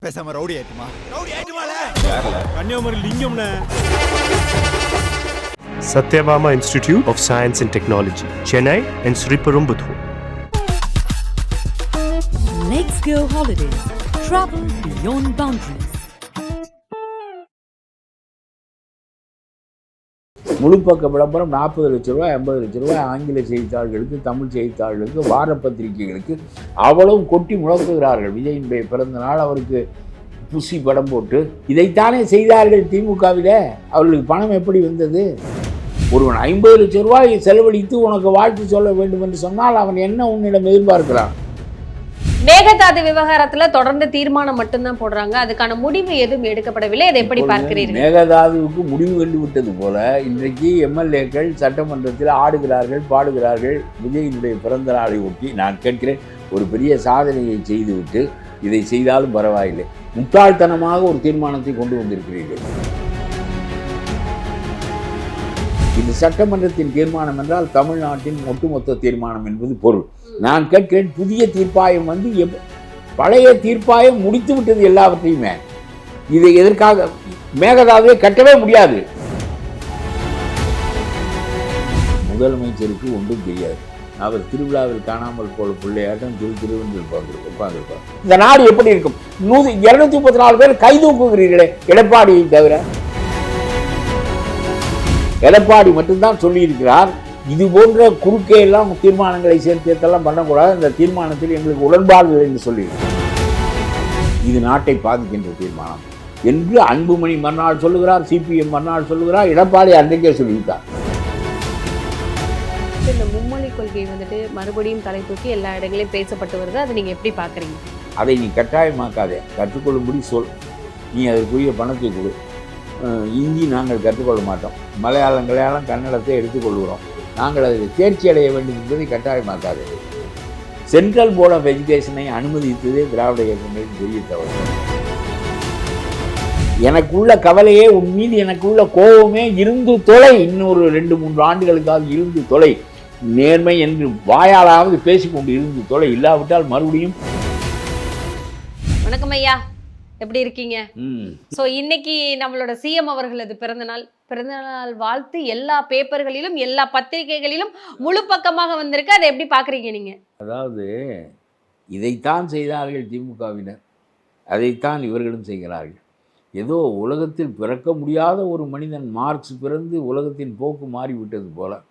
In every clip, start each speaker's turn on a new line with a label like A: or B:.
A: பேசாம ரவுடி ஆயிட்டுமால
B: கன்னியாகுமரி லிங்கம்னே.
C: Satyabama Institute of Science and Technology, Chennai and Sriperumbudur.
D: Let's go holidays. Travel beyond boundaries.
E: முழுப்பக்க விளம்பரம் 40 லட்ச ரூபாய் 50 லட்ச ரூபாய் ஆங்கில செய்தித்தாள்களுக்கு தமிழ் செய்தித்தாள்களுக்கு வார பத்திரிகைகளுக்கு அவ்வளவு கொட்டி முழக்குகிறார்கள். விஜயினுடைய பிறந்த நாள் அவருக்கு புசி படம் போட்டு இதைத்தானே செய்தார்கள் திமுகவில். அவர்களுக்கு பணம் எப்படி வந்தது? ஒருவன் 50 லட்ச ரூபாய் செலவழித்து உனக்கு வாழ்த்து சொல்ல வேண்டும் என்று சொன்னால் அவன் என்ன உன்னிடம் எதிர்பார்க்கிறான்?
F: மேகதாது விவகாரத்துல தொடர்ந்து தீர்மானம் மட்டும்தான் போடுறாங்க, அதுக்கான முடிவு எதுவும் எடுக்கப்படவில்லை. அதை எப்படி பார்க்கிறீர்கள்?
E: மேகதாதுவுக்கு முடிவு கண்டு விட்டது போல இன்றைக்கு எம்எல்ஏக்கள் சட்டமன்றத்தில் ஆடுகிறார்கள் பாடுகிறார்கள். விஜயினுடைய பிறந்த நாளை ஒட்டி நான் கேட்கிறேன், ஒரு பெரிய சாதனையை செய்துவிட்டு இதை செய்தாலும் பரவாயில்லை, முட்டாள்தனமாக ஒரு தீர்மானத்தை கொண்டு வந்திருக்கிறீர்கள். இது சட்டமன்றத்தின் தீர்மானம் என்றால் தமிழ்நாட்டின் ஒட்டுமொத்த தீர்மானம் என்பது பொருள். நான் கேட்கிறேன், புதிய தீர்ப்பாயம் வந்து பழைய தீர்ப்பாயம் முடித்து விட்டது எல்லாவற்றையுமே. இதை எதற்காக மேகதாதுவை கட்டவே முடியாது. முதலமைச்சருக்கு ஒன்றும் தெரியாது. அவர் திருவிழாவில் காணாமல் போல பிள்ளையாட்டம் திருவென்று உட்கார்ந்துருப்பார். இந்த நாடு எப்படி இருக்கும்? 234 பேர் கைதூக்குகிறீர்களே எடப்பாடியை தவிர. எடப்பாடி மட்டும்தான் சொல்லியிருக்கிறார், இது போன்ற குறுக்கே எல்லாம் தீர்மானங்களை சேர்த்தெல்லாம் பண்ணக்கூடாது, இந்த தீர்மானத்தில் எங்களுக்கு உடன்பாடு என்று சொல்லியிருக்கிறார். இது நாட்டை பாதிக்கின்ற தீர்மானம் என்று அன்புமணி மறுநாள் சொல்லுகிறார், சிபிஎம் மறுநாள் சொல்லுகிறார், எடப்பாடி அன்றைக்கே சொல்லியிருக்கார்.
F: இந்த மும்மொழி கொள்கை வந்துட்டு மறுபடியும் தலை தூக்கி எல்லா இடங்களையும் பேசப்பட்டு வருது, அதை நீங்க எப்படி பாக்குறீங்க?
E: அதை நீ கட்டாயமாக்காதே, கற்றுக்கொள்ளும்படி சொல். நீ அதற்குரிய பணத்தை கொடு. இந்தி நாங்கள் கற்றுக்கொள்ள மாட்டோம், மலையாளம் கன்னடத்தை எடுத்துக்கொள்கிறோம், நாங்கள் அதில் தேர்ச்சி அடைய வேண்டும் என்பதை கட்டாயமாக்காது. சென்ட்ரல் போர்ட் ஆஃப் எஜுகேஷனை அனுமதித்ததே திராவிட இயக்கங்களின் பெரிய தவறு. எனக்குள்ள கவலையே, உன் மீது எனக்குள்ள கோபமே இருந்து தொலை. இன்னொரு 2-3 ஆண்டுகளுக்காக இருந்து தொலை. நேர்மை என்று வாயாலாவது பேசிக்கொண்டு இருந்து தொலை. இல்லாவிட்டால் மறுபடியும்.
F: வணக்கம் ஐயா, எப்படி இருக்கீங்க? சோ இன்னைக்கு நம்மளோட சிஎம் அவர்களது பிறந்தநாள் வாழ்த்து எல்லா பேப்பர்களிலும் எல்லா பத்திரிகைகளிலும் முழு பக்கமாக வந்திருக்கு. அதை எப்படி பாக்குறீங்க நீங்க?
E: அதாவது இதைத்தான் செய்தார்கள் திமுகவினர், அதைத்தான் இவர்களும் செய்கிறார்கள். ஏதோ உலகத்தில் பிறக்க முடியாத ஒரு மனிதன் மார்க்ஸ் பிறந்து உலகத்தின் போக்கு மாறிவிட்டது போல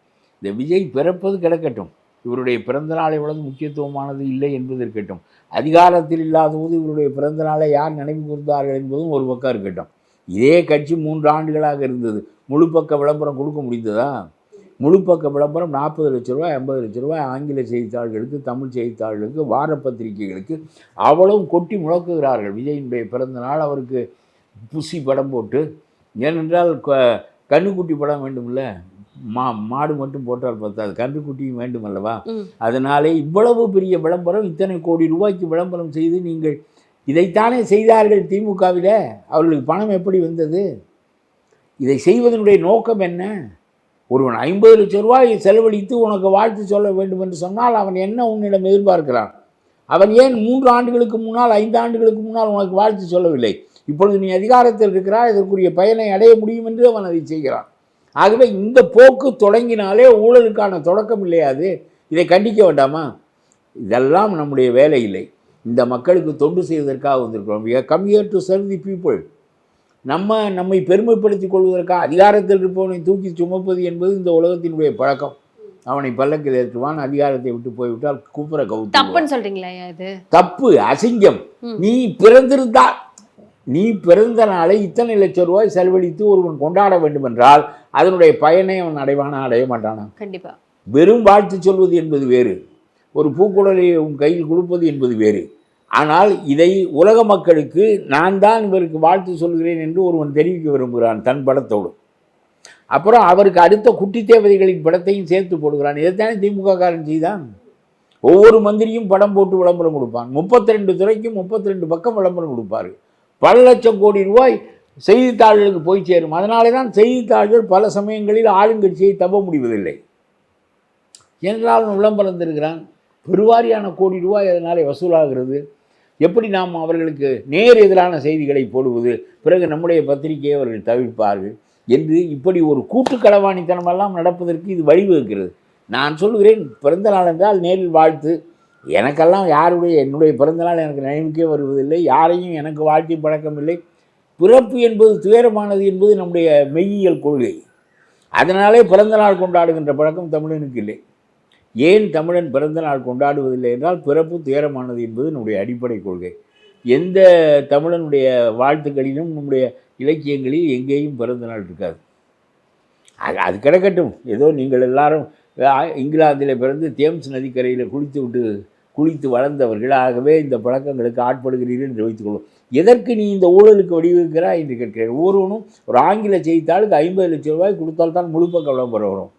E: இந்த விஜய் பிறப்பது கிடக்கட்டும், இவருடைய பிறந்த நாள் எவ்வளவு முக்கியத்துவமானது இல்லை என்பது இருக்கட்டும், அதிகாரத்தில் இல்லாத போது இவருடைய பிறந்த நாளை யார் நினைவு கூர்ந்தார்கள் என்பதும் ஒரு பக்கம் இருக்கட்டும். இதே கட்சி 3 ஆண்டுகளாக இருந்தது. முழுப்பக்க விளம்பரம் கொடுக்க முடிந்ததா? முழுப்பக்க விளம்பரம் 40 லட்ச ரூபாய் 50 லட்ச ரூபாய் ஆங்கில செய்தித்தாள்களுக்கு தமிழ் செய்தித்தாள்களுக்கு வார பத்திரிகைகளுக்கு அவ்வளவு கொட்டி முழக்குகிறார்கள். விஜயினுடைய பிறந்த நாள் அவருக்கு புசி படம் போட்டு, ஏனென்றால் கண்ணுக்குட்டி படம் வேண்டும்ல, மாடு மட்டும் போட்டால் பார்த்தாது, கன்றுக்குட்டியும் வேண்டும் அல்லவா? அதனாலே இவ்வளவு பெரிய விளம்பரம், இத்தனை கோடி ரூபாய்க்கு விளம்பரம் செய்து நீங்கள் இதைத்தானே செய்தார்கள் திமுகவில். அவர்களுக்கு பணம் எப்படி வந்தது? இதை செய்வதனுடைய நோக்கம் என்ன? ஒருவன் 50 லட்ச ரூபாய் செலவழித்து உனக்கு வாழ்த்து சொல்ல வேண்டும் என்று சொன்னால் அவன் என்ன உன்னிடம் எதிர்பார்க்கிறான்? அவன் ஏன் 3 ஆண்டுகளுக்கு முன்னால் 5 ஆண்டுகளுக்கு முன்னால் உனக்கு வாழ்த்து சொல்லவில்லை? இப்பொழுது நீ அதிகாரத்தில் இருக்கிறாய், இதற்குரிய பயனை அடைய முடியும் என்று அவன் அதை செய்கிறான். ஆகவே இந்த போக்கு தொடங்கினாலே ஊழலுக்கான தொடக்கம் இல்லையாது? இதை கண்டிக்க வேண்டாமா? இதெல்லாம் நம்முடைய வேலை இல்லை. இந்த மக்களுக்கு தொண்டு செய்வதற்காக வந்திருக்கிறோம். We are come here to serve the people. நம்மை பெருமைப்படுத்திக் கொள்வதற்காக அதிகாரத்தில் இருப்பவனை தூக்கி சுமப்பது என்பது இந்த உலகத்தினுடைய பழக்கம். அவனை பல்லக்கில் ஏற்றுவான், அதிகாரத்தை விட்டு போய்விட்டால் கூப்பிட கவுத்து.
F: தப்புன்னு சொல்றீங்களா? இது தப்பு,
E: அசிங்கம். நீ பிறந்த நாளை இத்தனை லட்சம் ரூபாய் செலவழித்து ஒருவன் கொண்டாட வேண்டும் என்றால் அதனுடைய பயனை அவன் அடைவானா அடைய மாட்டானா?
F: கண்டிப்பா.
E: வெறும் வாழ்த்து சொல்வது என்பது வேறு, ஒரு பூக்குடலை உன் கையில் கொடுப்பது என்பது வேறு. ஆனால் இதை உலக மக்களுக்கு நான் தான் இவருக்கு வாழ்த்து சொல்கிறேன் என்று ஒருவன் தெரிவிக்க விரும்புகிறான் தன் படத்தோடு. அப்புறம் அவருக்கு அடுத்த குட்டி தேவதைகளின் படத்தையும் சேர்த்து போடுகிறான். இதைத்தானே திமுக காரன் செய்தான். ஒவ்வொரு மந்திரியும் படம் போட்டு விளம்பரம் கொடுப்பான். 32 துறைக்கும் 32 பக்கம் விளம்பரம் கொடுப்பார். பல லட்சம் கோடி ரூபாய் செய்தித்தாள்களுக்கு போய் சேரும். அதனாலே தான் செய்தித்தாள்கள் பல சமயங்களில் ஆளுங்கட்சியை தப்ப முடிவதில்லை. என்றால் விளம்பரம் தருகிறான். பெருவாரியான கோடி ரூபாய் அதனாலே வசூலாகிறது. எப்படி நாம் அவர்களுக்கு நேர் எதிரான செய்திகளை போடுவது, பிறகு நம்முடைய பத்திரிகையை அவர்கள் தவிர்ப்பார்கள் என்று இப்படி ஒரு கூட்டுக்களவாணித்தனமெல்லாம் நடப்பதற்கு இது வழிவகுக்கிறது. நான் சொல்கிறேன், பிறந்த நாள் என்றால் நேரில் வாழ்த்து. எனக்கெல்லாம் என்னுடைய பிறந்தநாள் எனக்கு நினைவுக்கே வருவதில்லை. யாரையும் எனக்கு வாழ்த்தி பழக்கமில்லை. பிறப்பு என்பது துயரமானது என்பது நம்முடைய மெய்யியல் கொள்கை. அதனாலே பிறந்தநாள் கொண்டாடுகின்ற பழக்கம் தமிழனுக்கு இல்லை. ஏன் தமிழன் பிறந்தநாள் கொண்டாடுவதில்லை என்றால், பிறப்பு துயரமானது என்பது நம்முடைய அடிப்படை கொள்கை. எந்த தமிழனுடைய வாழ்த்துக்களிலும் நம்முடைய இலக்கியங்களில் எங்கேயும் பிறந்தநாள் இருக்காது. அது கிடக்கட்டும். ஏதோ நீங்கள் எல்லாரும் இங்கிலாந்தில் பிறந்து தேம்ஸ் நதிக்கரையில் குளித்து வளர்ந்தவர்கள், ஆகவே இந்த பழக்கங்களுக்கு ஆட்படுகிறீர்கள் என்று வைத்துக்கொள்வோம். எதற்கு நீ இந்த ஊழலுக்கு வடிவகுக்கிறாய் என்று கேட்கிறேன். ஒவ்வொருவனும் ஒரு ஆங்கில செய்தித்தாளுக்கு 50 லட்சம் ரூபாய் கொடுத்தால் தான் முழுப்பக்க விளம்பரம் வரும்.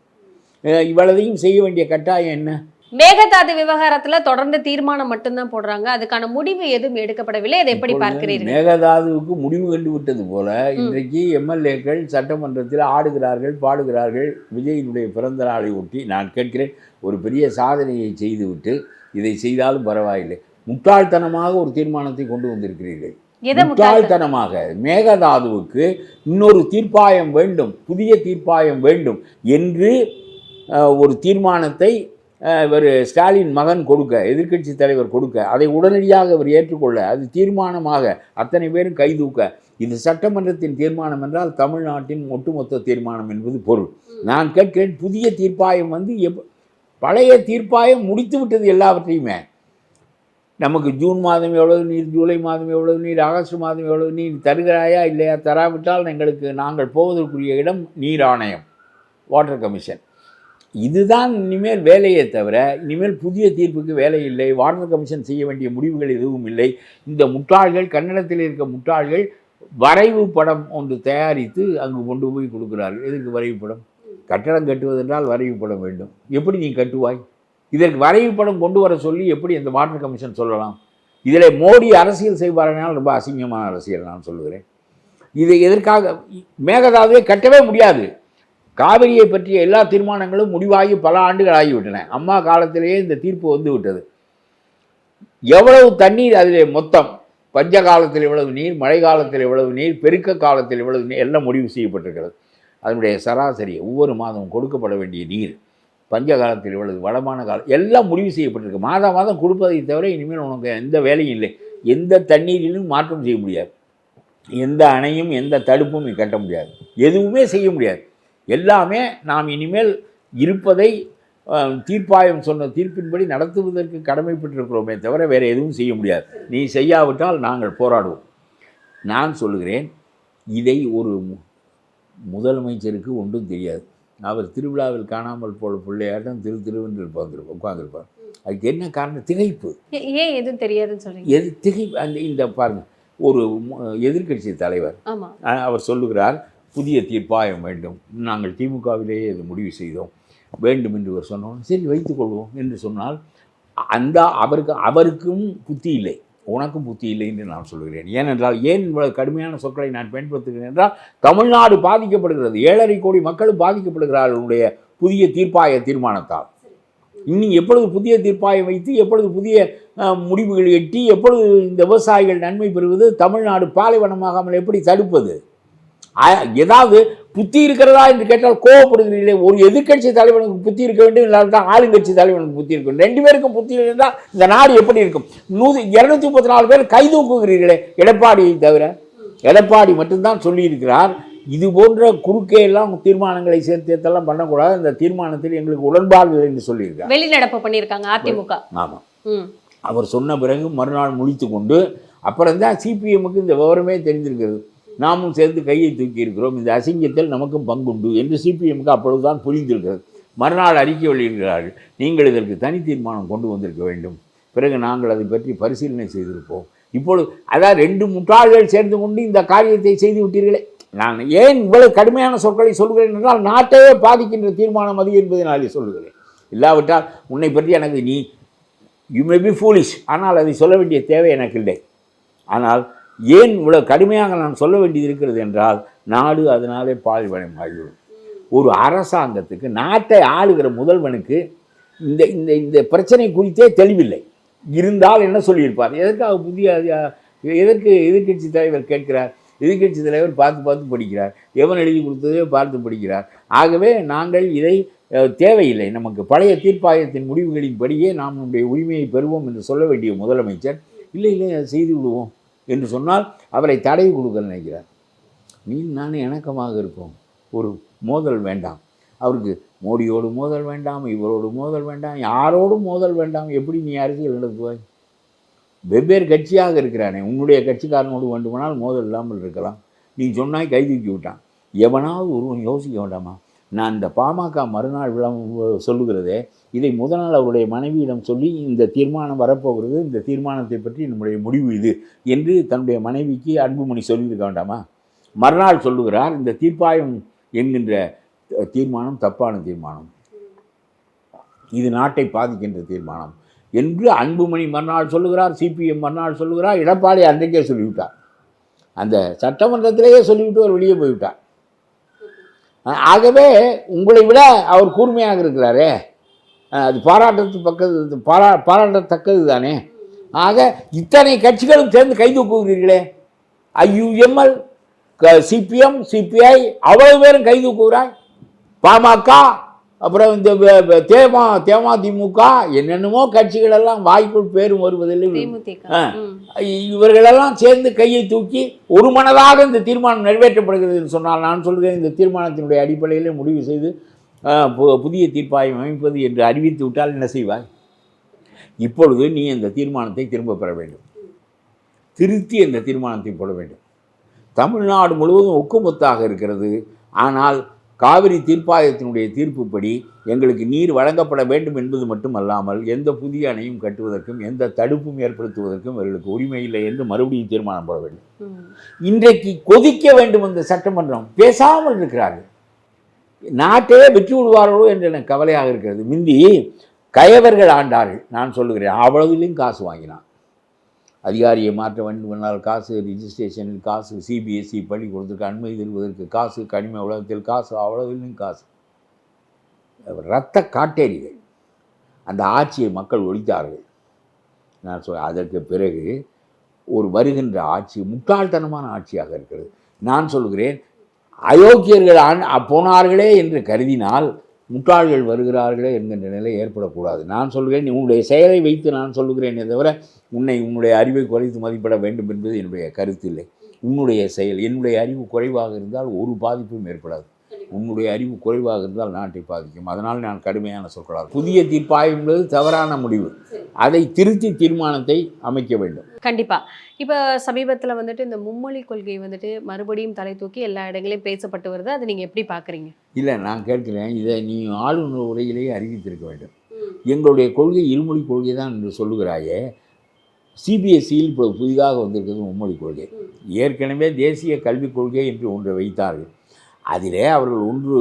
E: இவ்வளதையும் செய்ய வேண்டிய கட்டாயம் என்ன?
F: மேகதாது விவகாரத்துல தொடர்ந்து தீர்மானம் மட்டும்தான் போடுறாங்க, அதுக்கான முடிவு எதுவும் எடுக்கப்படவில்லை. அதை எப்படி பார்க்கிறீர்கள்?
E: மேகதாதுவுக்கு முடிவு கண்டு விட்டது போல இன்றைக்கு எம்எல்ஏக்கள் சட்டமன்றத்தில் ஆடுகிறார்கள், பாடுகிறார்கள். விஜயினுடைய பிறந்த நாளை ஒட்டி நான் கேட்கிறேன், ஒரு பெரிய சாதனையை செய்துவிட்டு இதை செய்தாலும் பரவாயில்லை, முட்டாள்தனமாக ஒரு தீர்மானத்தை கொண்டு வந்திருக்கிறீர்கள். முட்டாள்தனமாக மேகதாதுவுக்கு இன்னொரு தீர்ப்பாயம் வேண்டும், புதிய தீர்ப்பாயம் வேண்டும் என்று ஒரு தீர்மானத்தை இவர் ஸ்டாலின் மகன் கொடுக்க, எதிர்க்கட்சி தலைவர் கொடுக்க, அதை உடனடியாக அவர் ஏற்றுக்கொள்ள, அது தீர்மானமாக அத்தனை பேரும் கைதூக்க, இது சட்டமன்றத்தின் தீர்மானம் என்றால் தமிழ்நாட்டின் ஒட்டுமொத்த தீர்மானம் என்பது பொருள். நான் கேட்கிறேன், புதிய தீர்ப்பாயம் பழைய தீர்ப்பாயம் முடித்து விட்டது எல்லாவற்றையுமே. நமக்கு ஜூன் மாதம் எவ்வளவு நீர், ஜூலை மாதம் எவ்வளவு நீர், ஆகஸ்ட் மாதம் எவ்வளவு நீர் தருகிறாயா இல்லையா, தராவிட்டால் நாங்கள் போவதற்குரிய இடம் நீர் ஆணையம், வாட்டர் கமிஷன். இதுதான் இனிமேல் வேலையே தவிர இனிமேல் புதிய தீர்ப்புக்கு வேலை இல்லை. வாட்டர் கமிஷன் செய்ய வேண்டிய முடிவுகள் எதுவும் இல்லை. இந்த முட்டாள்கள், கன்னடத்தில் இருக்க முட்டாள்கள் வரைவு படம் ஒன்று தயாரித்து அங்கு கொண்டு போய் கொடுக்குறார்கள். எதுக்கு வரைவு படம்? கட்டடம் கட்டுவதென்றால் வரைவு படம் வேண்டும். எப்படி நீ கட்டுவாய்? இதற்கு வரைவு படம் கொண்டு வர சொல்லி எப்படி அந்த வாட்டர் கமிஷன் சொல்லலாம்? இதில் மோடி அரசியல் செய்வாரனால் ரொம்ப அசிங்கமான அரசியல் நான் சொல்லுகிறேன். இதை எதற்காக? மேகதாதுவை கட்டவே முடியாது. காவிரியை பற்றிய எல்லா தீர்மானங்களும் முடிவாகி பல ஆண்டுகள் ஆகிவிட்டன. அம்மா காலத்திலேயே இந்த தீர்ப்பு வந்து விட்டது. எவ்வளவு தண்ணீர் அதிலே மொத்தம், பஞ்ச காலத்தில் எவ்வளவு நீர், மழை காலத்தில் எவ்வளவு நீர், பெருக்க காலத்தில் எவ்வளவு நீர் எல்லாம் முடிவு செய்யப்பட்டிருக்கிறது. அதனுடைய சராசரி ஒவ்வொரு மாதமும் கொடுக்கப்பட வேண்டிய நீர், பஞ்ச காலத்தில் எவ்வளவு, வளமான காலம் எல்லாம் முடிவு செய்யப்பட்டிருக்கு. மாதம் மாதம் கொடுப்பதை தவிர இனிமேல் உனக்கு எந்த வேலையும் இல்லை. எந்த தண்ணீரிலும் மாற்றம் செய்ய முடியாது. எந்த அணையும் எந்த தடுப்பும் கட்ட முடியாது. எதுவுமே செய்ய முடியாது. எல்லாமே நாம் இனிமேல் இருப்பதை தீர்ப்பாயம் சொன்ன தீர்ப்பின்படி நடத்துவதற்கு கடமைப்பட்டிருக்கிறோமே தவிர வேறு எதுவும் செய்ய முடியாது. நீ செய்யாவிட்டால் நாங்கள் போராடுவோம். நான் சொல்லுகிறேன், இதை ஒரு முதலமைச்சருக்கு ஒன்றும் தெரியாது. அவர் திருவிழாவில் காணாமல் போன பிள்ளையாட்டம் திருவென்று உட்கார்ந்துருப்பார். அதுக்கு என்ன காரணம்? திகைப்பு.
F: ஏன் எதுவும் தெரியாதுன்னு சொல்றீங்க?
E: திகைப்பு. இந்த பாருங்க, ஒரு எதிர்க்கட்சி தலைவர் அவர் சொல்லுகிறார், புதிய தீர்ப்பாயம் வேண்டும், நாங்கள் திமுகவிலேயே இது முடிவு செய்தோம், வேண்டும் என்று அவர் சொன்னோம். சரி, வைத்துக்கொள்வோம் என்று சொன்னால் அவருக்கும் புத்தி இல்லை, உனக்கும் புத்தி இல்லை என்று நான் சொல்கிறேன். ஏனென்றால், ஏன் இவ்வளவு கடுமையான சொற்களை நான் பயன்படுத்துகிறேன் என்றால், தமிழ்நாடு பாதிக்கப்படுகிறது. 7.5 கோடி மக்களும் பாதிக்கப்படுகிறார்களுடைய புதிய தீர்மானத்தால். இன்னும் எப்பொழுது புதிய தீர்ப்பாயம் வைத்து, எப்பொழுது புதிய முடிவுகள் எட்டி, எப்பொழுது இந்த விவசாயிகள் நன்மை பெறுவது, தமிழ்நாடு பாலைவனமாகாமல் எப்படி தடுப்பது? ஏதாவது புத்தி இருக்கிறதா என்று கேட்டால் கோவப்படுகிறீர்களே. ஒரு எதிர்கட்சி தலைவனுக்கு புத்தி இருக்க வேண்டும், இல்லாவிட்டால் ஆளுங்கட்சி தலைவனுக்கு புத்தி இருக்கும். 2 பேருக்கும் புத்தி இருந்தால் இந்த நாடு எப்படி இருக்கும்? 234 பேர் கைதூக்குகிறீர்களே எடப்பாடியை தவிர. எடப்பாடி மட்டும்தான் சொல்லியிருக்கிறார், இது போன்ற குறுக்கே எல்லாம் தீர்மானங்களை சேர்த்தெல்லாம் பண்ணக்கூடாது, இந்த தீர்மானத்தில் எங்களுக்கு உடன்பாடு என்று சொல்லியிருக்கார்.
F: வெளிநடப்பு பண்ணியிருக்காங்க அதிமுக.
E: ஆமாம், அவர் சொன்ன பிறகு மறுநாள் முடித்து கொண்டு அப்புறம் தான் சிபிஎம்முக்கு இந்த விவரமே தெரிந்திருக்கிறது. நாமும் சேர்ந்து கையை தூக்கி இருக்கிறோம், இந்த அசிங்கத்தில் நமக்கும் பங்குண்டு என்று சிபிஎம்முக்கு அப்பொழுதுதான் புரிந்திருக்கிறது. மறுநாள் அறிக்கை வெளியிடுகிறார்கள், நீங்கள் இதற்கு தனி தீர்மானம் கொண்டு வந்திருக்க வேண்டும், பிறகு நாங்கள் அதை பற்றி பரிசீலனை செய்திருப்போம். இப்பொழுது அதாவது 2 முட்டாள்கள் சேர்ந்து கொண்டு இந்த காரியத்தை செய்து விட்டீர்களே. நான் ஏன் இவ்வளவு கடுமையான சொற்களை சொல்கிறேன் என்றால், நாட்டையே பாதிக்கின்ற தீர்மானம் அது என்பதை நான் சொல்லுகிறேன். இல்லாவிட்டால் உன்னை பற்றி எனக்கு யூ மே பி ஃபூலிஷ், ஆனால் அதை சொல்ல வேண்டிய தேவை எனக்கு இல்லை. ஆனால் ஏன் இவ்வளோ கடுமையாக நான் சொல்ல வேண்டியது இருக்கிறது என்றால், நாடு அதனாலே பால்வனம் ஆகிவிடும். ஒரு அரசாங்கத்துக்கு, நாட்டை ஆளுகிற முதல்வனுக்கு இந்த இந்த இந்த பிரச்சனை குறித்தே தெளிவில்லை. இருந்தால் என்ன சொல்லியிருப்பார்? எதற்காக எதற்கு எதிர்க்கட்சி தலைவர் கேட்கிறார்? எதிர்க்கட்சி தலைவர் பார்த்து படிக்கிறார். எவன் எழுதி கொடுத்ததே பார்த்து படிக்கிறார். ஆகவே நாங்கள் இதை தேவையில்லை, நமக்கு பழைய தீர்ப்பாயத்தின் முடிவுகளின்படியே நாம் நம்முடைய உரிமையை பெறுவோம் என்று சொல்ல வேண்டிய முதலமைச்சர் இல்லை அதை செய்து விடுவோம் என்று சொன்னால் அவரை தடை கொடுக்க நினைக்கிறார். நீ நானே இணக்கமாக இருப்போம், ஒரு மோதல் வேண்டாம். அவருக்கு மோடியோடு மோதல் வேண்டாம், இவரோடு மோதல் வேண்டாம், யாரோடும் மோதல் வேண்டாம். எப்படி நீ அரசியல் நடத்துவாய்? வெவ்வேறு கட்சியாக இருக்கிறானே, உன்னுடைய கட்சிக்காரனோடு வேண்டுமானால் மோதல் இல்லாமல் இருக்கலாம். நீ சொன்னாய் கை தூக்கி விட்டான். எவனாவது ஒருவன் யோசிக்க வேண்டாமா? நான் இந்த பாமக மறுநாள் சொல்லுகிறதே, இதை முதல் நாள் அவருடைய மனைவியிடம் சொல்லி இந்த தீர்மானம் வரப்போகிறது, இந்த தீர்மானத்தை பற்றி நம்முடைய முடிவு இது என்று தன்னுடைய மனைவிக்கு அன்புமணி சொல்லியிருக்க வேண்டாமா? மறுநாள் சொல்லுகிறார், இந்த தீர்ப்பாயம் என்கின்ற தீர்மானம் தப்பான தீர்மானம், இது நாட்டை பாதிக்கின்ற தீர்மானம் என்று அன்புமணி மறுநாள் சொல்லுகிறார். சிபிஎம் மறுநாள் சொல்லுகிறார். எடப்பாடி அன்றைக்கே சொல்லிவிட்டார். அந்த சட்டமன்றத்திலேயே சொல்லிவிட்டு அவர் வெளியே போய்விட்டார். ஆகவே உங்களை விட அவர் கூர்மையாக இருக்கிறாரே, அது பாராட்டத்தக்கது தானே. ஆக இத்தனை கட்சிகளும் சேர்ந்து கை தூக்குகிறீர்களே, ஐயுஎம்எல், சிபிஎம், சிபிஐ அவ்வளவு பேரும் கை தூக்குகிறாய். பாமக, அப்புறம் இந்த தேமுதிக, என்னென்னமோ கட்சிகள் எல்லாம் வாய்க்குள் பேரும் வருவதில்லை. இவர்களெல்லாம் சேர்ந்து கையை தூக்கி ஒரு மனதாக இந்த தீர்மானம் நிறைவேற்றப்படுகிறது என்று சொன்னால், நான் சொல்கிறேன், இந்த தீர்மானத்தினுடைய அடிப்படையில் முடிவு செய்து புதிய தீர்ப்பாயம் அமைப்பது என்று அறிவித்து விட்டால் என்ன செய்வாய்? இப்பொழுது நீ இந்த தீர்மானத்தை திரும்ப பெற வேண்டும், திருத்தி இந்த தீர்மானத்தை போட வேண்டும். தமிழ்நாடு முழுவதும் ஒக்குமொத்தாக இருக்கிறது. ஆனால் காவிரி தீர்ப்பாயத்தினுடைய தீர்ப்புப்படி எங்களுக்கு நீர் வழங்கப்பட வேண்டும் என்பது மட்டுமல்லாமல் எந்த புதிய அணையும் கட்டுவதற்கும் எந்த தடுப்பும் ஏற்படுத்துவதற்கும் அவர்களுக்கு உரிமை இல்லை என்று மறுபடியும் தீர்மானம் போட வேண்டும். இன்றைக்கு கொதிக்க வேண்டும் அந்த சட்டமன்றம், பேசாமல் இருக்கிறார்கள். நாட்டையே விற்று விடுவார்களோ என்று எனக்கு கவலையாக இருக்கிறது. முந்தி கயவர்கள் ஆண்டார்கள், நான் சொல்லுகிறேன், அவ்வளவுலையும் காசு வாங்கினான். அதிகாரியை மாற்ற வேண்டுமென்றால் காசு, ரிஜிஸ்ட்ரேஷனில் காசு, சிபிஎஸ்சி பள்ளிக்கூடத்திற்கு அனுமதி தருவதற்கு காசு, கனிம உலகத்தில் காசு, அவ்வளவுலையும் காசு. இரத்த காட்டேரிகள். அந்த ஆட்சியை மக்கள் ஒழித்தார்கள். நான் அதற்கு பிறகு ஒரு வருகின்ற ஆட்சி முட்டாள்தனமான ஆட்சியாக இருக்கிறது. நான் சொல்கிறேன், அயோக்கியர்கள் போனார்களே என்று கருதினால் முட்டாள்கள் வருகிறார்களே என்கின்ற நிலை ஏற்படக்கூடாது. நான் சொல்கிறேன், உன்னுடைய செயலை வைத்து நான் சொல்லுகிறேனே தவிர உன்னுடைய அறிவை குறைத்து மதிப்பிட வேண்டும் என்பது என்னுடைய கருத்து இல்லை. உன்னுடைய செயல், என்னுடைய அறிவு குறைவாக இருந்தால் ஒரு பாதிப்பும் ஏற்படாது. உன்னுடைய அறிவு குறைவாக இருந்தால் நாட்டை பாதிக்கும். அதனால் நான் கடுமையான சொற்களால் புதிய தீர்ப்பாயம் என்பது தவறான முடிவு. அதை திருத்தி தீர்மானத்தை அமைக்க வேண்டும்.
F: கண்டிப்பா. இப்போ சமீபத்தில் வந்துட்டு இந்த மும்மொழி கொள்கை வந்துட்டு மறுபடியும் தலை தூக்கி எல்லா இடங்களையும் பேசப்பட்டு வருது. அதை நீங்கள் எப்படி பார்க்குறீங்க? இல்லை, நான் கேட்கிறேன், இதை நீ ஆளுநர் உரையிலேயே அறிவித்திருக்க வேண்டும். எங்களுடைய கொள்கை இருமொழி கொள்கை தான் என்று சொல்லுகிறாயே. சிபிஎஸ்சியில் இப்போ புதிதாக வந்திருக்கிறது மும்மொழி கொள்கை. ஏற்கனவே தேசிய கல்விக் கொள்கை என்று ஒன்றை வைத்தார்கள். அதிலே அவர்கள் ஒன்று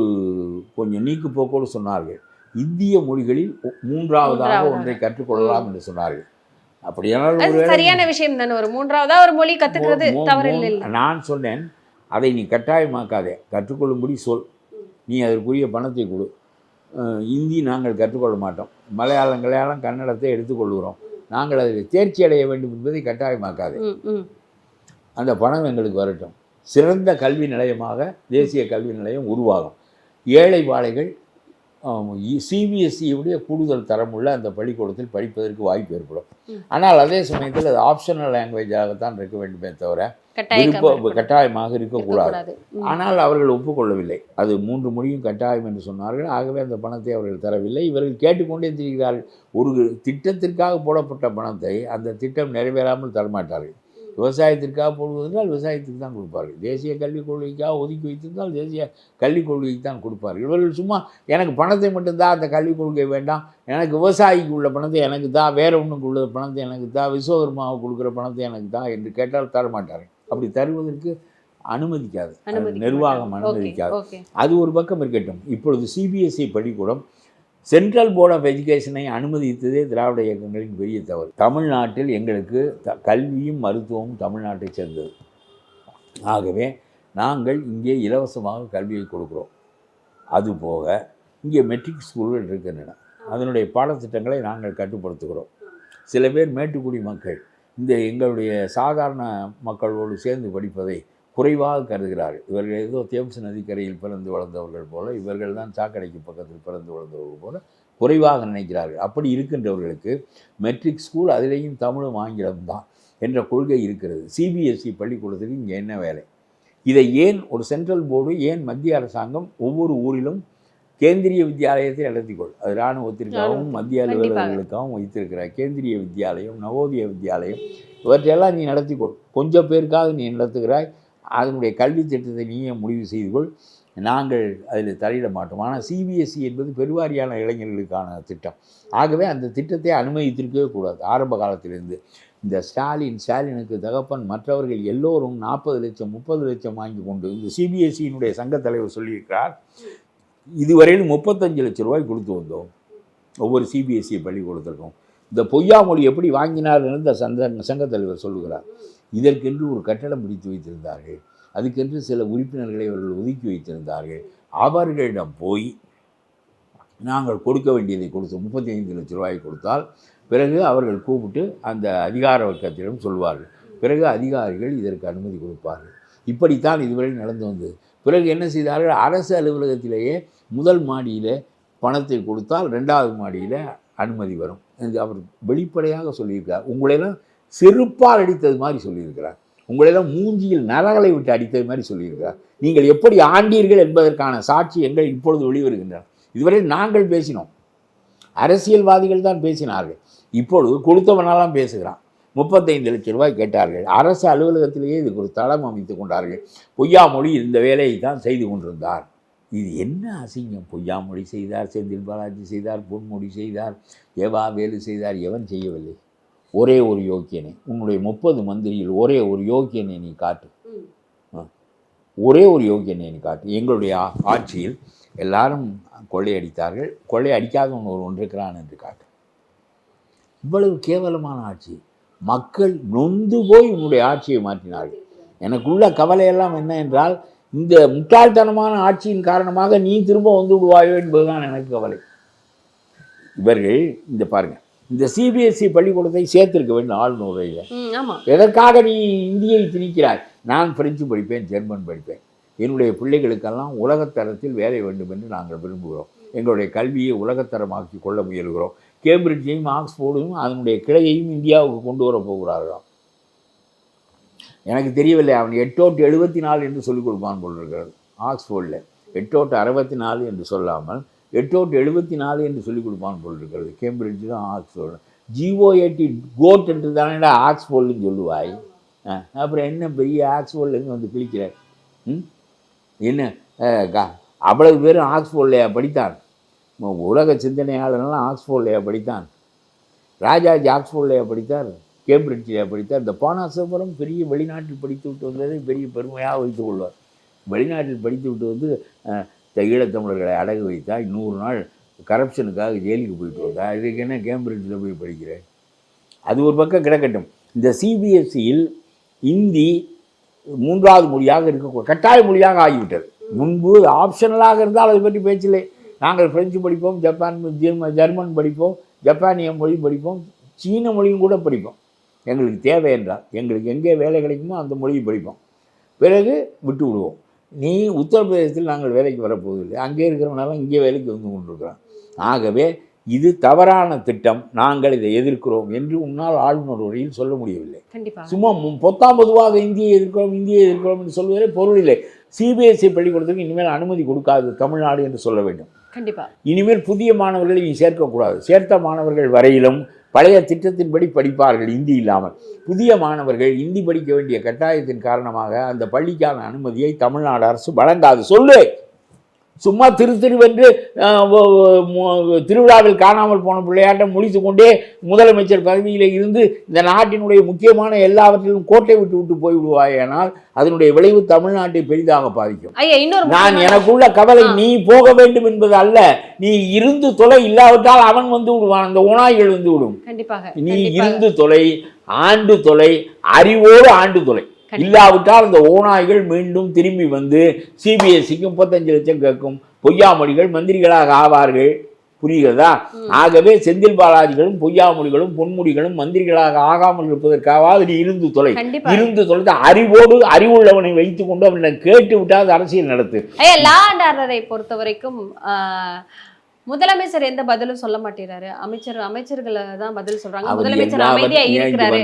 F: கொஞ்சம் நீக்கு போக்கோடு சொன்னார்கள், இந்திய மொழிகளில் மூன்றாவதாக ஒன்றை கற்றுக்கொள்ளலாம் என்று சொன்னார்கள். அப்படியானால் சரியான விஷயம் தானே, ஒரு மூன்றாவதா ஒரு மொழி கற்றுக்கிறது தவறில்லை. நான்
E: சொன்னேன், அதை நீ கட்டாயமாக்காதே, கற்றுக்கொள்ளும்படி சொல், நீ அதற்குரிய பணத்தை கொடு. இந்தி நாங்கள் கற்றுக்கொள்ள மாட்டோம், மலையாளம் கன்னடத்தை எடுத்துக்கொள்கிறோம், நாங்கள் அதில் தேர்ச்சி அடைய வேண்டும் என்பதை கட்டாயமாக்காதே. அந்த பணம் எங்களுக்கு வரட்டும். சிறந்த கல்வி நிலையமாக தேசிய கல்வி நிலையம் உருவாகும். ஏழை வாழைகள் சிபிஎஸ்சியுடைய கூடுதல் தரமுள்ள அந்த பள்ளிக்கூடத்தில் படிப்பதற்கு வாய்ப்பு ஏற்படும். ஆனால் அதே சமயத்தில் அது ஆப்ஷனல் லாங்குவேஜாகத்தான் இருக்க வேண்டுமே தவிர கட்டாயமாக இருக்கக்கூடாது. ஆனால் அவர்கள் ஒப்புக்கொள்ளவில்லை. அது 3 மொழியும் கட்டாயம் என்று சொன்னார்கள். ஆகவே அந்த பணத்தை அவர்கள் தரவில்லை. இவர்கள் கேட்டுக்கொண்டே திரிகிறார்கள். ஒரு திட்டத்திற்காக போடப்பட்ட பணத்தை அந்த திட்டம் நிறைவேறாமல் தரமாட்டார்கள். விவசாயத்திற்காக போடுவதென்றால் விவசாயத்துக்கு தான் கொடுப்பார்கள். தேசிய கல்விக் கொள்கைக்காக ஒதுக்கி வைத்திருந்தால் தேசிய கல்விக் கொள்கைக்கு தான் கொடுப்பார்கள். இவர்கள் சும்மா எனக்கு பணத்தை மட்டும்தான், அந்த கல்விக் கொள்கை வேண்டாம், எனக்கு விவசாயிக்கு உள்ள பணத்தை எனக்கு தான், வேற ஒன்றுக்கு உள்ள பணத்தை எனக்கு தான், விஸ்வகர்மாவுக்கு கொடுக்குற பணத்தை எனக்கு தான் என்று கேட்டால் தரமாட்டார்கள். அப்படி தருவதற்கு அனுமதிக்காது, நிர்வாகம் அனுமதிக்காது. அது ஒரு பக்கம் இருக்கட்டும். இப்பொழுது சிபிஎஸ்சி பள்ளிக்கூடம் சென்ட்ரல் போர்ட் ஆஃப் எஜுகேஷனை அனுமதித்ததே திராவிட இயக்கங்களின் பெரிய தவறு. தமிழ்நாட்டில் எங்களுக்கு கல்வியும் மருத்துவமும் தமிழ்நாட்டை சேர்ந்தது. ஆகவே நாங்கள் இங்கே இலவசமாக கல்வியை கொடுக்குறோம். அதுபோக இங்கே மெட்ரிக் ஸ்கூல்கள் இருக்கின்றன, அதனுடைய பாடத்திட்டங்களை நாங்கள் கட்டுப்படுத்துகிறோம். சில பேர் மேட்டுக்குடி மக்கள் இந்த எங்களுடைய சாதாரண மக்களோடு சேர்ந்து படிப்பதை குறைவாக கருதுகிறார்கள். இவர்கள் ஏதோ தேம்ஸ் நதிக்கரையில் பிறந்து வளர்ந்தவர்கள் போல, இவர்கள் தான் சாக்கடைக்கு பக்கத்தில் பிறந்து வளர்ந்தவர்கள் போல குறைவாக நினைக்கிறார்கள். அப்படி இருக்கின்றவர்களுக்கு மெட்ரிக் ஸ்கூல், அதிலேயும் தமிழும் ஆங்கிலம் தான் என்ற கொள்கை இருக்கிறது. சிபிஎஸ்சி பள்ளிக்கூடத்துக்கு இங்கே என்ன வேலை? இதை ஏன் ஒரு சென்ட்ரல் போர்டு, ஏன் மத்திய அரசாங்கம் ஒவ்வொரு ஊரிலும் கேந்திரிய வித்யாலயத்தை நடத்திக்கொள், அது இராணுவத்திற்காகவும் மத்திய அலுவலர்களுக்காகவும் வைத்திருக்கிறார். கேந்திரிய வித்யாலயம், நவோதய வித்யாலயம், இவற்றையெல்லாம் நீ நடத்திக்கொள். கொஞ்சம் பேருக்காக நீ நடத்துகிறாய், அதனுடைய கல்வி திட்டத்தை நீயே முடிவு செய்து கொள், நாங்கள் அதில் தலையிட மாட்டோம். ஆனால் சிபிஎஸ்சி என்பது பெருவாரியான இளைஞர்களுக்கான திட்டம். ஆகவே அந்த திட்டத்தை அனுமதித்திருக்கவே கூடாது. ஆரம்ப காலத்திலிருந்து இந்த ஸ்டாலினுக்கு தகப்பன் மற்றவர்கள் எல்லோரும் 40 லட்சம் 30 லட்சம் வாங்கி கொண்டு, இந்த சிபிஎஸ்சியினுடைய சங்கத் தலைவர் சொல்லியிருக்கிறார், இதுவரையில் 35 லட்சம் ரூபாய் கொடுத்து வந்தோம் ஒவ்வொரு சிபிஎஸ்சி பள்ளிக்கூடத்திற்கும். இந்த பொய்யாமொழி எப்படி வாங்கினார் என்று சங்கத் தலைவர் சொல்லுகிறார். இதற்கென்று ஒரு கட்டடம் பிடித்து வைத்திருந்தார்கள், அதுக்கென்று சில உறுப்பினர்களை அவர்கள் ஒதுக்கி வைத்திருந்தார்கள். அவர்களிடம் போய் நாங்கள் கொடுக்க வேண்டியதை கொடுத்தோம். 35 லட்சம் ரூபாய் கொடுத்தால் பிறகு அவர்கள் கூப்பிட்டு அந்த அதிகார வர்க்கத்திடம் சொல்வார்கள். பிறகு அதிகாரிகள் இதற்கு அனுமதி கொடுப்பார்கள். இப்படித்தான் இதுவரை நடந்து வந்தது. பிறகு என்ன செய்தார்கள்? அரசு அலுவலகத்திலேயே முதல் மாடியில் பணத்தை கொடுத்தால் 2வது மாடியில் அனுமதி வரும் என்று அவர் வெளிப்படையாக சொல்லியிருக்கிறார். உங்களையெல்லாம் செருப்பால் அடித்தது மாதிரி சொல்லியிருக்கிறார். உங்களெல்லாம் மூஞ்சியில் நரகளை விட்டு அடித்தது மாதிரி சொல்லியிருக்கிறார். நீங்கள் எப்படி ஆண்டீர்கள் என்பதற்கான சாட்சி எங்கள் இப்பொழுது வெளிவருகின்றன. இதுவரை நாங்கள் பேசினோம், அரசியல்வாதிகள் தான் பேசினார்கள். இப்பொழுது கொடுத்தவனாலாம் பேசுகிறான். 35 லட்சம் ரூபாய் கேட்டார்கள். அரசு அலுவலகத்திலேயே இதுக்கு ஒரு தளம் அமைத்து கொண்டார்கள். பொய்யாமொழி இந்த வேலையை தான் செய்து கொண்டிருந்தார். இது என்ன அசிங்கம்? பொய்யாமொழி செய்தார், செந்தில் பாலாஜி செய்தார், பொன்முடி செய்தார், ஏவா வேலு செய்தார். எவன் செய்யவில்லை? ஒரே ஒரு யோக்கியனை, உன்னுடைய 30 மந்திரியில் ஒரே ஒரு யோக்கியனை நீ காட்டு, ஒரே ஒரு யோக்கியனை நீ காட்டு. எங்களுடைய ஆட்சியில் எல்லாரும் கொள்ளையடித்தார்கள், கொள்ளை அடிக்காதவன் ஒன்று இருக்கிறான் என்று காட்டு. இவ்வளவு கேவலமான ஆட்சி. மக்கள் நொந்து போய் உன்னுடைய ஆட்சியை மாற்றினார்கள். எனக்குள்ள கவலையெல்லாம் என்ன என்றால், இந்த முட்டாள்தனமான ஆட்சியின் காரணமாக நீ திரும்ப வந்து விடுவாயோ என்பதுதான் எனக்கு கவலை. இவர்கள் இந்த பாருங்கள், இந்த சிபிஎஸ்சி பள்ளிக்கூடத்தை சேர்த்திருக்க வேண்டும் ஆளுநர் உரையில். எதற்காக நீ இந்தியை திணிக்கிறாய்? நான் பிரெஞ்சு படிப்பேன், ஜெர்மன் படிப்பேன், என்னுடைய பிள்ளைகளுக்கெல்லாம் உலகத்தரத்தில் வேலை வேண்டும் என்று நாங்கள் விரும்புகிறோம். எங்களுடைய கல்வியை உலகத்தரமாக்கி கொள்ள முயல்கிறோம். கேம்பிரிட்ஜையும் ஆக்ஸ்போர்டும் அதனுடைய கிளையையும் இந்தியாவுக்கு கொண்டு வர போகிறார்களாம். எனக்கு தெரியவில்லை, அவன் 8/74 என்று சொல்லிக் கொடுப்பான் போல் இருக்கிறது. ஆக்ஸ்போர்டில் 8/64 என்று சொல்லாமல் 8/74 என்று சொல்லிக் கொடுப்பான் போல் இருக்கிறது. கேம்பிரிட்ஜ் தான் ஆக்ஸ்போர்டு. GOAT கோட் என்று தானே ஆக்ஸ்போர்டுன்னு சொல்லுவாய். அப்புறம் என்ன பெரிய ஆக்ஸ்போர்ட்லேருந்து வந்து கிழிக்கிறார்? என்ன அவ்வளவு பேரும் ஆக்ஸ்போர்ட்லையா படித்தான்? உலக சிந்தனையாளர்கள்லாம் ஆக்ஸ்போர்ட்லையா படித்தான்? ராஜாஜி ஆக்ஸ்போர்ட்லையா படித்தார்? கேம்பிரிட்ஜிலையா படித்தார்? இந்த பானாசபுரம் பெரிய வெளிநாட்டில் படித்து விட்டு வந்ததை பெரிய பெருமையாக வைத்துக் கொள்வார். வெளிநாட்டில் படித்து விட்டு வந்து ஈழத்தமிழர்களை அடகு வைத்தா, 100 நாள் கரப்ஷனுக்காக ஜெயிலுக்கு போயிட்டு வந்தா, இதுக்கு என்ன கேம்பிரிட்ஜில் போய் படிக்கிறேன்? அது ஒரு பக்கம் கிடக்கட்டும். இந்த சிபிஎஸ்சியில் இந்தி 3வது மொழியாக இருக்க கட்டாய மொழியாக ஆகிவிட்டது. முன்பு ஆப்ஷனலாக இருந்தால் அதை பற்றி பேச்சில்லை. நாங்கள் பிரெஞ்சு படிப்போம், ஜெர்மன் படிப்போம், ஜப்பானிய மொழி படிப்போம், சீன மொழியும் கூட படிப்போம். எங்களுக்கு தேவை என்றால், எங்களுக்கு எங்கே வேலை கிடைக்குமோ அந்த மொழியை படிப்போம். பிறகு விட்டு விடுவோம். நீ உத்தரப்பிரதேசத்தில் நாங்கள் வேலைக்கு வரப்போவதில்லை, அங்கே இருக்கிறவனாலும் இங்கே வேலைக்கு வந்து கொண்டிருக்கிறோம். ஆகவே இது தவறான திட்டம், நாங்கள் இதை எதிர்க்கிறோம் என்று உன்னால் ஆளுநர் உரையில் சொல்ல முடியவில்லை. சும்மா பொத்தாம்பதுவாக இந்தியை எதிர்க்கிறோம் என்று சொல்வதே பொருள் இல்லை. சிபிஎஸ்சி பள்ளிக்கூடத்துக்கு இனிமேல் அனுமதி கொடுக்காது தமிழ்நாடு என்று சொல்ல வேண்டும். இனிமேல் புதிய மாணவர்களை நீ சேர்க்கக்கூடாது. சேர்த்த மாணவர்கள் வரையிலும் பழைய திட்டத்தின்படி படிப்பார்கள் இந்தி இல்லாமல். புதிய மாணவர்கள் இந்தி படிக்க வேண்டிய கட்டாயத்தின் காரணமாக அந்த பள்ளிக்கான அனுமதியை தமிழ்நாடு அரசு வழங்காது. சொல்லு. சும்மா திருவென்று திருவிழாவில் காணாமல் போன பிள்ளையாட்டம் முடித்து கொண்டே முதலமைச்சர் பதவியில் இருந்து இந்த நாட்டினுடைய முக்கியமான எல்லாவற்றிலும் கோட்டை விட்டு போய்விடுவாயானால் அதனுடைய விளைவு தமிழ்நாட்டை பெரிதாக பாதிக்கும். நான் எனக்குள்ள கவலை நீ போக வேண்டும் என்பது அல்ல, நீ இருந்து தொலை, இல்லாவிட்டால் அவன் வந்து விடுவான், அந்த ஓநாய்கள் வந்து விடும். நீ இருந்து தொலை, ஆண்டு தொலை, அறிவோடு ஆண்டு தொலை, இல்லாவிட்டால் அந்த ஓநாய்கள் மீண்டும் திரும்பி வந்து சிபிஎஸ்சிக்கு 35 லட்சம் கேட்கும். பொய்யாமொழிகள் மந்திரிகளாக ஆவார்கள். புரிகிறதா? ஆகவே செந்தில் பாலாஜிகளும் பொய்யாமொழிகளும் பொன்முடிகளும் மந்திரிகளாக ஆகாமல் இருப்பதற்காவது நீ இருந்து தொலை. இருந்து தொலைத்து அறிவுள்ளவனை வைத்துக் கொண்டு அவனிடம் கேட்டு விட்டால் அரசியல் நடத்து.
F: லா அண்ட் ஆர்டரை பொறுத்த வரைக்கும் முதலமைச்சர் எந்த பதிலும் சொல்ல மாட்டேறாரு. அமைச்சர்களை தான் பதில் சொல்றாங்க. முதலமைச்சர் அமைதியா இருக்கிறாரு.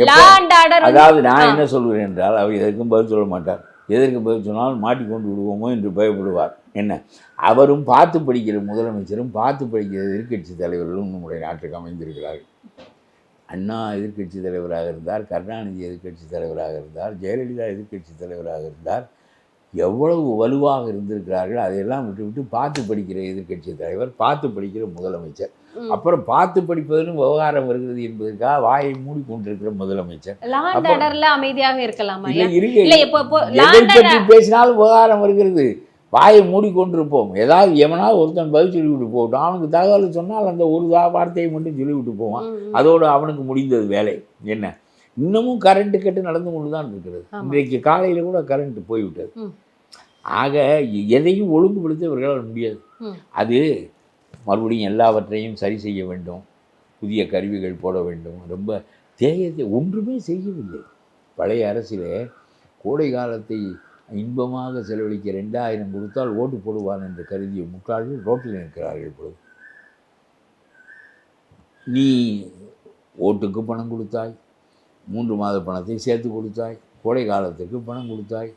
F: லா அண்ட் ஆர்டர்,
E: அதாவது நான் என்ன சொல்கிறேன் என்றால், அவர் எதற்கும் பதில் சொல்ல மாட்டார். எதற்கு பதில் சொன்னாலும் மாட்டிக்கொண்டு விடுவோமோ என்று பயப்படுவார். என்ன, அவரும் பார்த்து படிக்கிற முதலமைச்சரும் பார்த்து படிக்கிற எதிர்க்கட்சி தலைவர்களும் நம்முடைய நாட்டுக்கு அமைந்திருக்கிறார்கள். அண்ணா எதிர்க்கட்சி தலைவராக இருந்தார், கருணாநிதி எதிர்க்கட்சி தலைவராக இருந்தார், ஜெயலலிதா எதிர்க்கட்சி தலைவராக இருந்தார். எவ்வளவு வலுவாக இருந்திருக்கிறார்கள். அதையெல்லாம் விட்டு பார்த்து படிக்கிற எதிர்க்கட்சி தலைவர், பார்த்து படிக்கிற முதலமைச்சர், அப்புறம் பார்த்து படிப்பதிலும் விவகாரம் வருகிறது என்பதற்காக வாயை மூடி கொண்டிருக்கிற முதலமைச்சர்.
F: அமைதியாக இருக்கலாமா?
E: எதை பற்றி பேசினாலும் விவகாரம் வருகிறது. வாயை மூடிக்கொண்டிருப்போம். ஏதாவது எவனாவது ஒருத்தன் பதில் சொல்லிவிட்டு போகட்டும். அவனுக்கு தகவல் சொன்னால் அந்த ஒரு வார்த்தையை மட்டும் சொல்லிவிட்டு போவான். அதோடு அவனுக்கு முடிந்தது வேலை. என்ன, இன்னமும் கரண்ட்டு கட்டு நடந்து கொண்டு தான் இருக்கிறது. இன்றைக்கு காலையில் கூட கரண்ட் போய்விட்டது. ஆக எதையும் ஒழுங்குபடுத்த இவர்களால் முடியாது. அது மறுபடியும் எல்லாவற்றையும் சரி செய்ய வேண்டும், புதிய கருவிகள் போட வேண்டும். ரொம்ப தேயத்தை ஒன்றுமே செய்யவில்லை. பழைய அரசிலே கோடை காலத்தை இன்பமாக செலவழிக்க 2000 கொடுத்தால் ஓட்டு போடுவான் என்று கருதிய முட்டாள்கள் ரோட்டில் இருக்கிறார்கள். இப்பொழுது நீ ஓட்டுக்கு பணம் கொடுத்தாய், 3 மாத பணத்தை சேர்த்து கொடுத்தாய், கோடை காலத்துக்கு பணம் கொடுத்தாய்,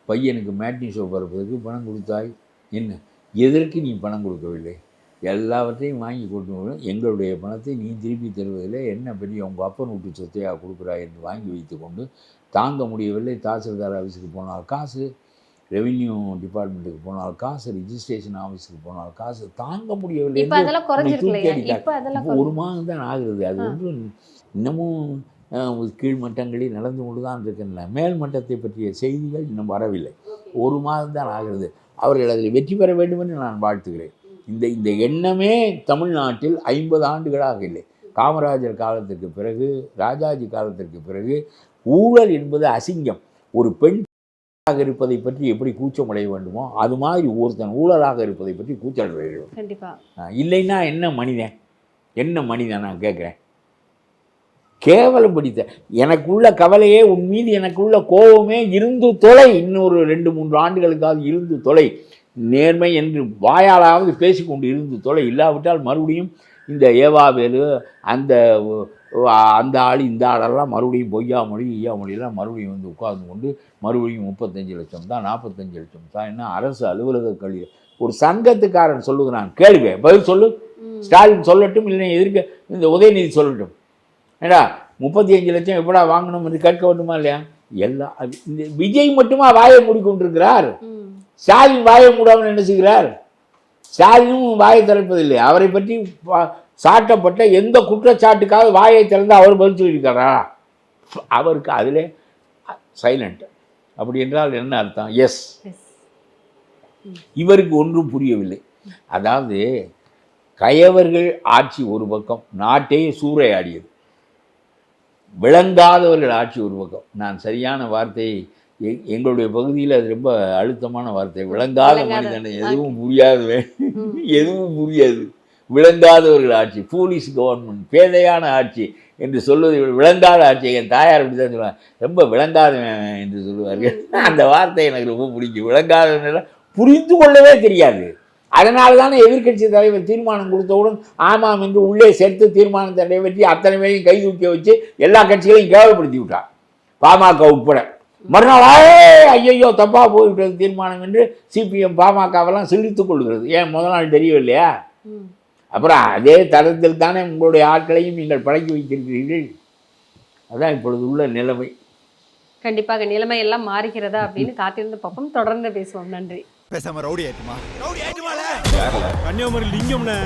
E: பையனுக்கு மேட்னி ஷோ பரப்புறதுக்கு பணம் கொடுத்தாய். என்ன, எதற்கு நீ பணம் கொடுக்கவில்லை? எல்லாவற்றையும் வாங்கி கொண்டு எங்களுடைய பணத்தை நீ திருப்பி தருவதில்லை, என்ன பெரிய உங்கள் அப்பன் வீட்டு சொத்தையாக கொடுக்குறாய் என்று வாங்கி வைத்து கொண்டு தாங்க முடியவில்லை. தாசில்தார் ஆஃபீஸுக்கு போனால் காசு, ரெவென்யூ டிபார்ட்மெண்ட்டுக்கு போனால் காசு, ரிஜிஸ்ட்ரேஷன் ஆஃபீஸுக்கு போனால் காசு, தாங்க முடியவில்லை. ஒரு மாதம் தான் ஆகுறது. அது ஒன்றும் இன்னமும் கீழ்மட்டங்களில் நடந்து கொண்டு தான் இருக்கின்றன. மேல்மட்டத்தை பற்றிய செய்திகள் இன்னும் வரவில்லை. ஒரு மாதம் தான் ஆகிறது. அவர்கள் அதில் வெற்றி பெற வேண்டும் என்று நான் வாழ்த்துகிறேன். இந்த எண்ணமே தமிழ்நாட்டில் 50 ஆண்டுகளாக இல்லை. காமராஜர் காலத்திற்கு பிறகு, ராஜாஜி காலத்திற்கு பிறகு ஊழல் என்பது அசிங்கம். ஒரு பெண் இருப்பதை பற்றி எப்படி கூச்சம் அடைய வேண்டுமோ அது மாதிரி ஒருத்தன் ஊழலாக இருப்பதை பற்றி கூச்சல் அடைய வேண்டும். கண்டிப்பாக. இல்லைன்னா என்ன மனிதன் நான் கேட்குறேன். கேவலம் படித்த எனக்குள்ள கவலையே, உன் மீது எனக்குள்ள கோபமே இருந்து தொலை. இன்னொரு 2-3 ஆண்டுகளுக்காவது இருந்து தொலை. நேர்மை என்று வாயாலாவது பேசிக்கொண்டு இருந்து தொலை. இல்லாவிட்டால் மறுபடியும் இந்த ஏவாவேலு அந்த ஆள் இந்த ஆளெல்லாம் மறுபடியும் பொய்யாமொழி ஈயாமொழியெல்லாம் மறுபடியும் வந்து உட்கார்ந்து கொண்டு மறுபடியும் 35 லட்சம் தான், 45 லட்சம் தான். என்ன, அரசு அலுவலக கல்வி ஒரு சங்கத்துக்காரன் சொல்லுகிறான், கேளுங்க, பதில் சொல்லு. ஸ்டாலின் சொல்லட்டும், இல்லை எதிர்க்க இந்த உதயநிதி சொல்லட்டும். ஏடா 35 லட்சம் எப்படா வாங்கணும் என்று கேட்க வேண்டுமா இல்லையா? எல்லாம் இந்த விஜய் மட்டுமா வாயை மூடிக்கொண்டிருக்கிறார்? ஸ்டாலின் வாயை மூடாமல் என்ன செய்கிறார்? ஸ்டாலினும் வாயை திறப்பதில்லை. அவரை பற்றி சாட்டப்பட்ட எந்த குற்றச்சாட்டுக்காக வாயை திறந்து அவர் பதில் சொல்லியிருக்காரா? அவருக்கு அதிலே சைலண்ட். அப்படி என்றால் என்ன அர்த்தம்? எஸ். இவருக்கு ஒன்றும் புரியவில்லை. அதாவது கயவர்கள் ஆட்சி ஒரு பக்கம், நாட்டே சூறையாடியது. விளங்காதவர்கள் ஆட்சி ஒரு பக்கம். நான் சரியான வார்த்தையை எங்களுடைய பகுதியில் அது ரொம்ப அழுத்தமான வார்த்தை. விளங்காத மனிதனை எதுவும் புரியாது. விளங்காதவர்கள் ஆட்சி, ஃபூலிஷ் கவர்மெண்ட், பேதையான ஆட்சி என்று சொல்வது. விளங்காத ஆட்சி என் தாயார் அப்படி தான் சொல்லுவாங்க, ரொம்ப விளங்காதவன் என்று சொல்லுவார்கள். அந்த வார்த்தை எனக்கு ரொம்ப பிடிக்கும். விளங்காதவன் புரிந்து கொள்ளவே தெரியாது. அதனால தானே எதிர்க்கட்சி தலைவர் தீர்மானம் கொடுத்தவுடன் ஆமாம் என்று உள்ளே சேர்த்து தீர்மானத்தை நிறைவேற்றி அத்தனை பேரையும் கை தூக்கி வச்சு எல்லா கட்சிகளையும் கேவலப்படுத்தி விட்டார், பாமக உட்பட. மறுநாள் ஐயோ தப்பாக போய்விட்டது தீர்மானம் என்று சிபிஎம் பாமகவெல்லாம் சிரித்துக் கொள்கிறது. ஏன் முதல் நாள் தெரியவில்லையா? அப்புறம் அதே தரத்தில் தானே உங்களுடைய ஆட்களையும் நீங்கள் பழக்கி வைத்திருக்கிறீர்கள். அதான் இப்பொழுது உள்ள நிலைமை.
F: கண்டிப்பாக நிலைமை எல்லாம் மாறுகிறதா அப்படின்னு காத்திருந்து பார்ப்போம். தொடர்ந்து பேசுவோம். நன்றி.
A: பேசாம ரவுடி ஆயிட்டுமா?
B: கன்னியாகுமரி லிங்கம்னே.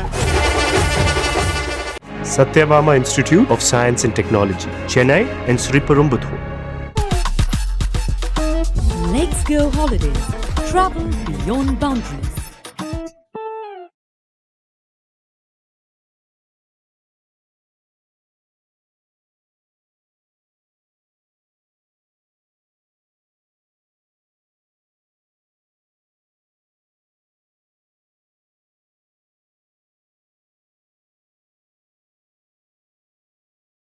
C: Satyabama Institute of Science and Technology, Chennai and Sriperumbudur.
D: Let's go holidays. Travel beyond boundaries.